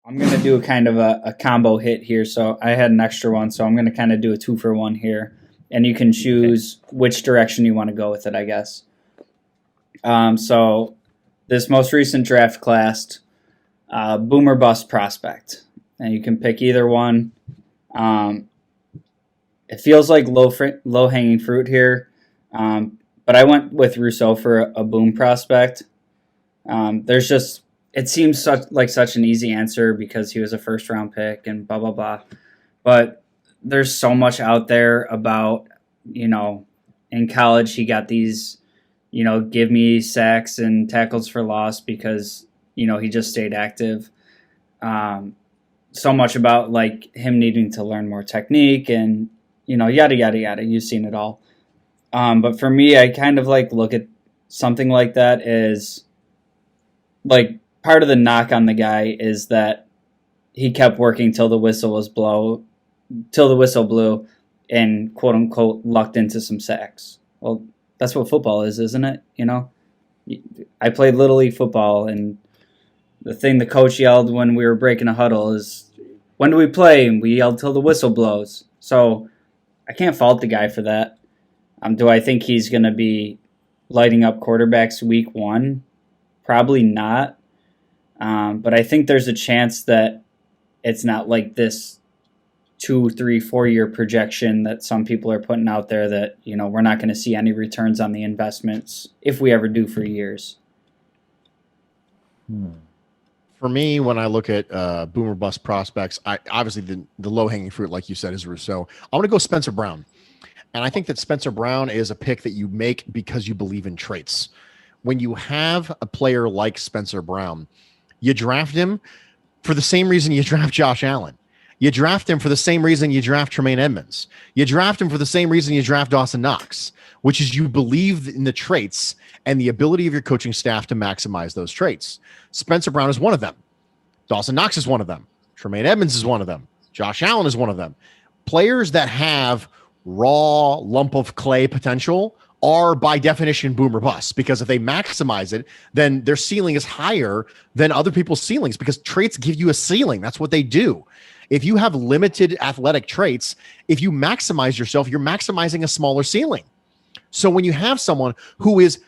I'm going to do a kind of a combo hit here. So I had an extra one, so I'm going to kind of do a 2-for-1 here. And you can Okay. choose which direction you want to go with it, I guess. So this most recent draft class, boomer bust prospect. And you can pick either one. Um, it feels like low hanging fruit here. But I went with Rousseau for a boom prospect. There's just it seems such an easy answer because he was a first round pick and blah blah blah. But there's so much out there about in college he got these give me sacks and tackles for loss because he just stayed active. Um, so much about like him needing to learn more technique and yada yada yada. You've seen it all. But for me, I kind of like look at something like that as like part of the knock on the guy is that he kept working till the whistle blew, and quote unquote lucked into some sacks. Well, that's what football is, isn't it? I played little league football, and the thing the coach yelled when we were breaking a huddle is, "When do we play?" And we yelled till the whistle blows. So I can't fault the guy for that. Do I think he's going to be lighting up quarterbacks week one? Probably not. But I think there's a chance that it's not like this 2, 3, 4 year projection that some people are putting out there that, we're not going to see any returns on the investments if we ever do for years. For me, when I look at boomer bust prospects, obviously the low hanging fruit, like you said, is Rousseau. I want to go Spencer Brown. And I think that Spencer Brown is a pick that you make because you believe in traits. When you have a player like Spencer Brown, you draft him for the same reason you draft Josh Allen. You draft him for the same reason you draft Tremaine Edmonds. You draft him for the same reason you draft Dawson Knox, which is you believe in the traits and the ability of your coaching staff to maximize those traits. Spencer Brown is one of them. Dawson Knox is one of them. Tremaine Edmonds is one of them. Josh Allen is one of them. Players that have raw lump of clay potential are by definition boomer bust, because if they maximize it, then their ceiling is higher than other people's ceilings, because traits give you a ceiling. That's what they do. If you have limited athletic traits, if you maximize yourself, you're maximizing a smaller ceiling. So when you have someone who is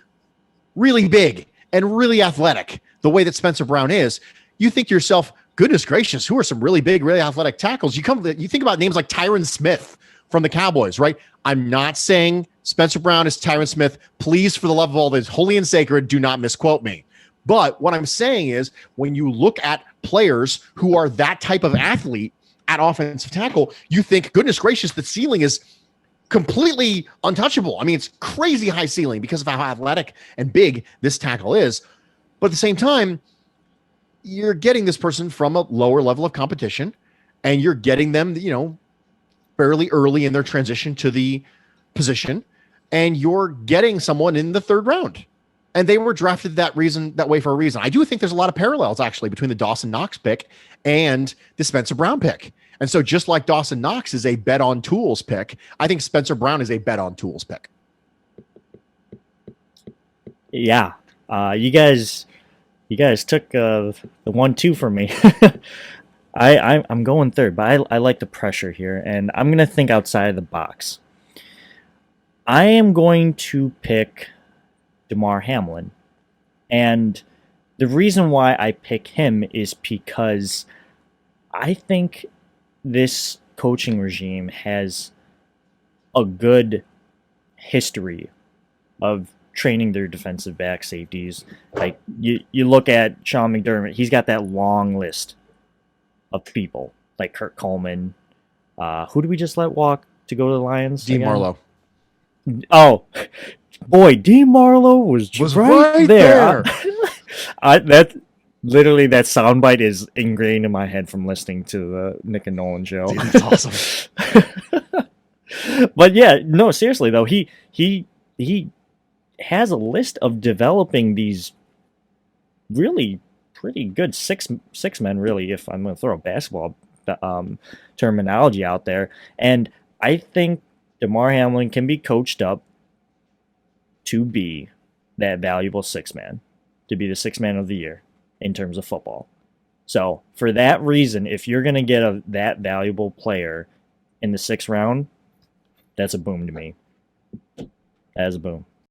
really big and really athletic, the way that Spencer Brown is, you think to yourself, goodness gracious, who are some really big, really athletic tackles? You think about names like Tyron Smith from the Cowboys, right? I'm not saying Spencer Brown is Tyron Smith. Please, for the love of all that is holy and sacred, do not misquote me. But what I'm saying is, when you look at players who are that type of athlete at offensive tackle, you think, goodness gracious, the ceiling is completely untouchable. I mean, it's crazy high ceiling because of how athletic and big this tackle is. But at the same time, you're getting this person from a lower level of competition, and you're getting them, fairly early in their transition to the position, and you're getting someone in the third round. And they were drafted that way for a reason. I do think there's a lot of parallels actually between the Dawson Knox pick and the Spencer Brown pick. And so just like Dawson Knox is a bet on tools pick, I think Spencer Brown is a bet on tools pick. Yeah. You guys took the 1-2 from me. I'm going third, but I like the pressure here, and I'm going to think outside of the box. I am going to pick Damar Hamlin, and the reason why I pick him is because I think this coaching regime has a good history of training their defensive back safeties. Like you look at Sean McDermott, he's got that long list of people like Kurt Coleman. Who did we just let walk to go to the Lions? Dean Marlowe. Oh, boy, Dean Marlowe was right there. That soundbite is ingrained in my head from listening to the Nick and Nolan show. Dude, that's awesome. But yeah, no, seriously though, he has a list of developing these really pretty good six men, really, if I'm going to throw a basketball terminology out there. And I think Damar Hamlin can be coached up to be that valuable six man, to be the sixth man of the year in terms of football. So for that reason, if you're going to get that valuable player in the 6th round, that's a boom to me. That is a boom.